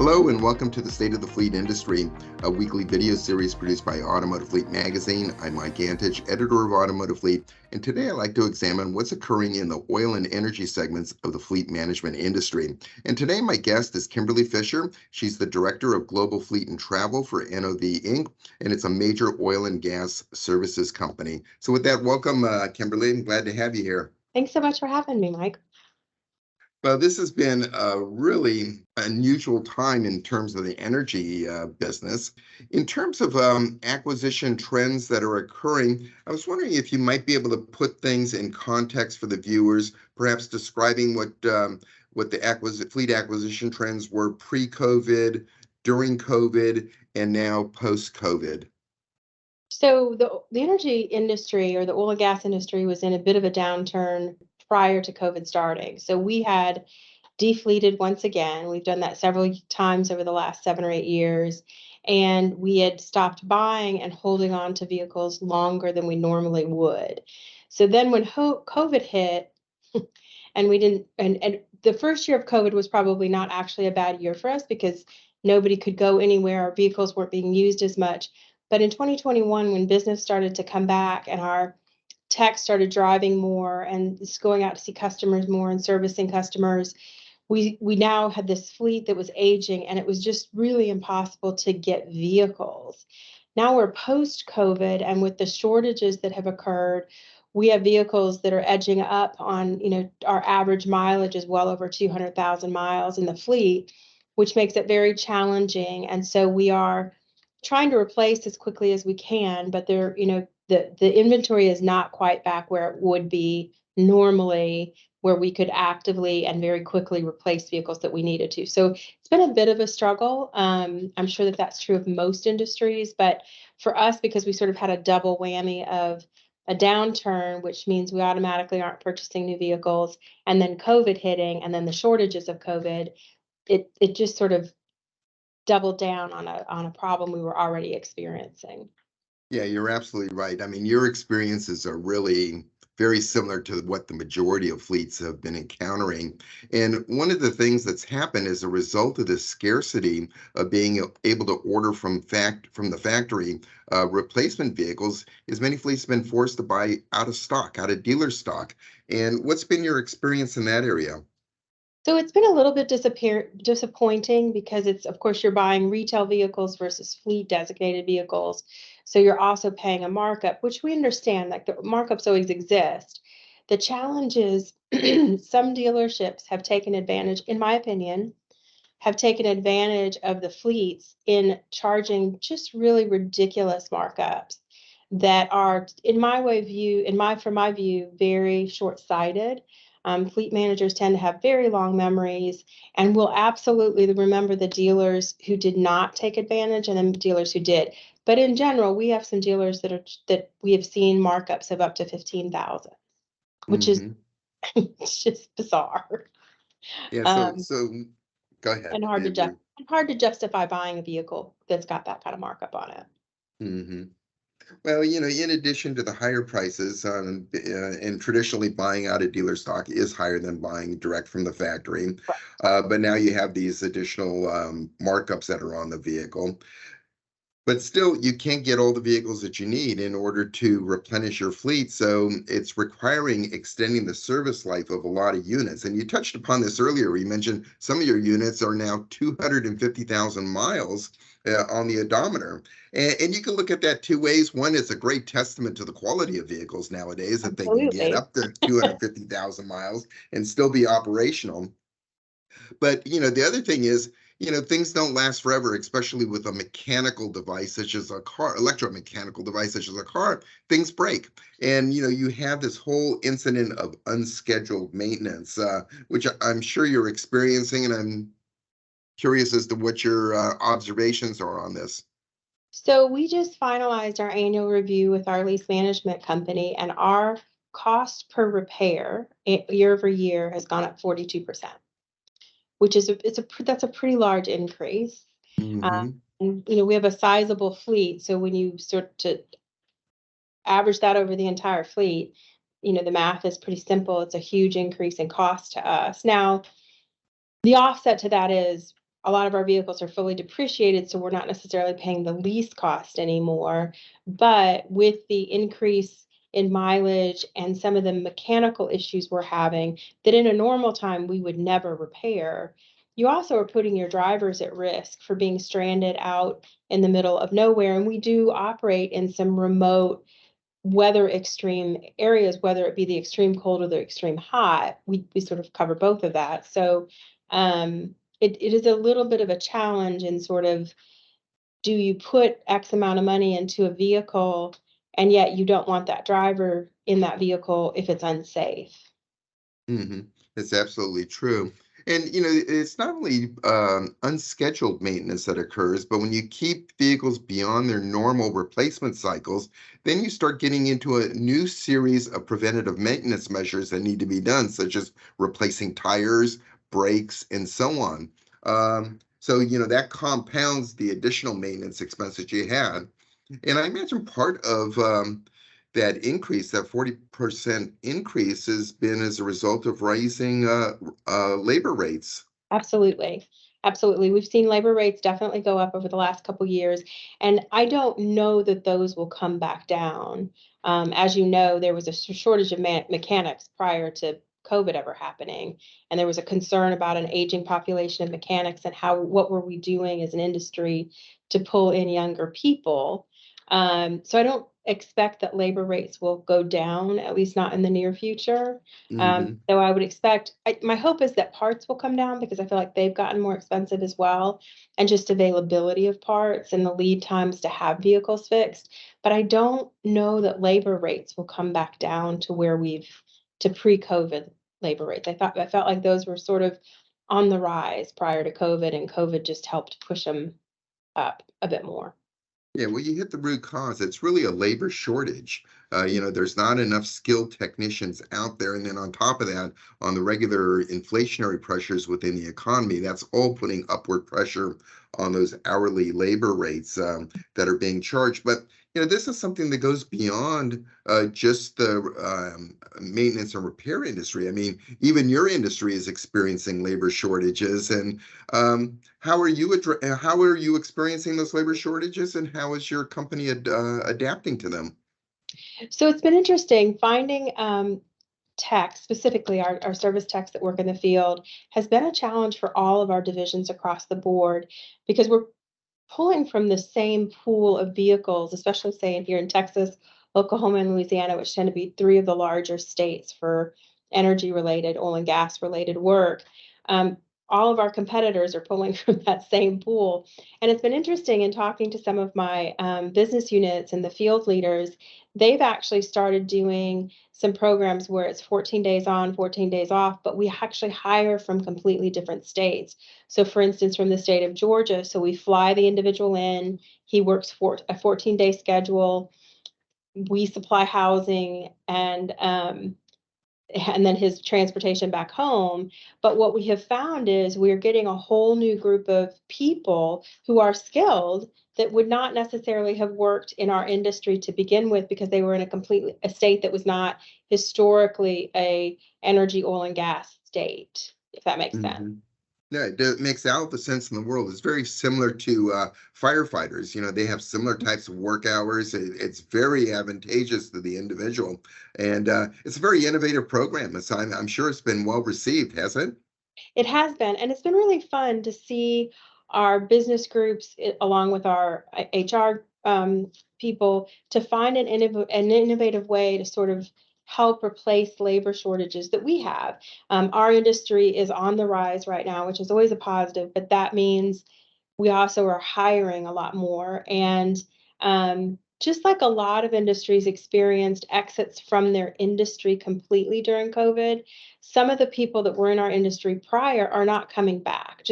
Hello and welcome to the State of the Fleet Industry, a weekly video series produced by Automotive Fleet magazine. I'm Mike Antich, editor of Automotive Fleet, and today I'd like to examine what's occurring in the oil and energy segments of the fleet management industry. And today my guest is Kimberly Fisher. She's the Director of Global Fleet and Travel for NOV Inc., and it's a major oil and gas services company. So with that, welcome, Kimberly. I'm glad to have you here. Thanks so much for having me, Mike. Well, this has been a really unusual time in terms of the energy business. In terms of acquisition trends that are occurring, I was wondering if you might be able to put things in context for the viewers, perhaps describing what the fleet acquisition trends were pre-COVID, during COVID, and now post-COVID. So the energy industry, or the oil and gas industry, was in a bit of a downturn prior to COVID starting. So we had defleeted once again. We've done that several times over the last 7 or 8 years. And we had stopped buying and holding on to vehicles longer than we normally would. So then when COVID hit, and we didn't, and the first year of COVID was probably not actually a bad year for us because nobody could go anywhere. Our vehicles weren't being used as much. But in 2021, when business started to come back and our tech started driving more and just going out to see customers more and servicing customers, we now had this fleet that was aging, and it was just really impossible to get vehicles. Now we're post-COVID, and with the shortages that have occurred, we have vehicles that are edging up on, our average mileage is well over 200,000 miles in the fleet, which makes it very challenging. And so we are trying to replace as quickly as we can, but the inventory is not quite back where it would be normally, where we could actively and very quickly replace vehicles that we needed to. So it's been a bit of a struggle. I'm sure that that's true of most industries, but for us, because we sort of had a double whammy of a downturn, which means we automatically aren't purchasing new vehicles, and then COVID hitting, and then the shortages of COVID, it just sort of doubled down on a problem we were already experiencing. Yeah, you're absolutely right. I mean, your experiences are really very similar to what the majority of fleets have been encountering. And one of the things that's happened as a result of this scarcity of being able to order from the factory replacement vehicles is many fleets have been forced to buy out of stock, out of dealer stock. And what's been your experience in that area? So it's been a little bit disappointing because of course, you're buying retail vehicles versus fleet designated vehicles. So you're also paying a markup, which we understand, like the markups always exist. The challenge is some dealerships have taken advantage, in my opinion, of the fleets in charging just really ridiculous markups that are, from my view, very short-sighted. Fleet managers tend to have very long memories and will absolutely remember the dealers who did not take advantage and then dealers who did. But in general, we have some dealers that we have seen markups of up to 15,000, which is it's just bizarre. Yeah, so go ahead. And hard to justify buying a vehicle that's got that kind of markup on it. Mm-hmm. Well, in addition to the higher prices, and traditionally buying out of dealer stock is higher than buying direct from the factory. But now you have these additional markups that are on the vehicle. But still, you can't get all the vehicles that you need in order to replenish your fleet. So it's requiring extending the service life of a lot of units. And you touched upon this earlier. You mentioned some of your units are now 250,000 miles on the odometer. And you can look at that two ways. One, is a great testament to the quality of vehicles nowadays that they can get up to 250,000 miles and still be operational. But, the other thing is, things don't last forever, especially with a mechanical device such as a car, electromechanical device such as a car, things break. And, you have this whole incident of unscheduled maintenance, which I'm sure you're experiencing, and I'm curious as to what your observations are on this. So we just finalized our annual review with our lease management company, and our cost per repair year over year has gone up 42%. Which is that's a pretty large increase. And we have a sizable fleet, so when you sort to average that over the entire fleet, the math is pretty simple. It's a huge increase in cost to us. Now, the offset to that is a lot of our vehicles are fully depreciated, so we're not necessarily paying the lease cost anymore. But with the increase in mileage and some of the mechanical issues we're having that in a normal time we would never repair, you also are putting your drivers at risk for being stranded out in the middle of nowhere. And we do operate in some remote weather extreme areas, whether it be the extreme cold or the extreme hot. We sort of cover both of that. So it is a little bit of a challenge in sort of, do you put X amount of money into a vehicle and yet you don't want that driver in that vehicle if it's unsafe? hmm That's absolutely true. And it's not only unscheduled maintenance that occurs, but when you keep vehicles beyond their normal replacement cycles, then you start getting into a new series of preventative maintenance measures that need to be done, such as replacing tires, brakes, and so on. So that compounds the additional maintenance expense that you had. And I imagine part of that increase, that 40% increase, has been as a result of rising labor rates. Absolutely. Absolutely. We've seen labor rates definitely go up over the last couple years, and I don't know that those will come back down. As you know, there was a shortage of mechanics prior to COVID ever happening, and there was a concern about an aging population of mechanics and what were we doing as an industry to pull in younger people. So I don't expect that labor rates will go down, at least not in the near future. hmm Though I would expect, my hope is that parts will come down because I feel like they've gotten more expensive as well, and just availability of parts and the lead times to have vehicles fixed. But I don't know that labor rates will come back down to to pre-COVID labor rates. I felt like those were sort of on the rise prior to COVID, and COVID just helped push them up a bit more. Yeah, well, you hit the root cause. It's really a labor shortage. There's not enough skilled technicians out there. And then on top of that, on the regular inflationary pressures within the economy, that's all putting upward pressure on those hourly labor rates that are being charged. But this is something that goes beyond just the maintenance and repair industry. I mean, even your industry is experiencing labor shortages. And how are you experiencing those labor shortages, and how is your company adapting to them? So it's been interesting finding techs, specifically our service techs that work in the field, has been a challenge for all of our divisions across the board because we're pulling from the same pool of vehicles, especially say in here in Texas, Oklahoma, and Louisiana, which tend to be three of the larger states for energy related, oil and gas related work. Um, all of our competitors are pulling from that same pool. And it's been interesting in talking to some of my business units and the field leaders. They've actually started doing some programs where it's 14 days on, 14 days off, but we actually hire from completely different states. So, for instance, from the state of Georgia, so we fly the individual in, he works for a 14-day schedule, we supply housing and then his transportation back home. But what we have found is we're getting a whole new group of people who are skilled that would not necessarily have worked in our industry to begin with because they were in a state that was not historically a energy, oil and gas state, if that makes sense. hmm Yeah, it makes all the sense in the world. It's very similar to firefighters. They have similar types of work hours. It's very advantageous to the individual, and it's a very innovative program. So I'm sure it's been well received, has it? It has been, and it's been really fun to see our business groups, along with our HR people, to find an innovative way to sort of help replace labor shortages that we have. Our industry is on the rise right now, which is always a positive, but that means we also are hiring a lot more. And just like a lot of industries experienced exits from their industry completely during COVID, some of the people that were in our industry prior are not coming back.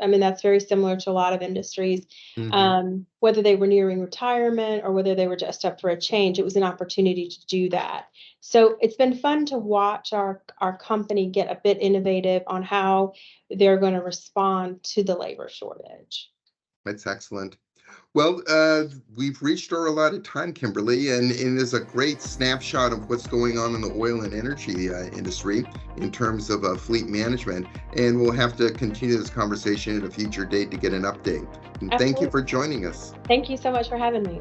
I mean, that's very similar to a lot of industries. hmm Whether they were nearing retirement or whether they were just up for a change, it was an opportunity to do that. So it's been fun to watch our company get a bit innovative on how they're going to respond to the labor shortage. That's excellent. Well, we've reached our allotted time, Kimberly, and it is a great snapshot of what's going on in the oil and energy industry in terms of fleet management. And we'll have to continue this conversation at a future date to get an update. And thank you Absolutely. for joining us. Thank you so much for having me.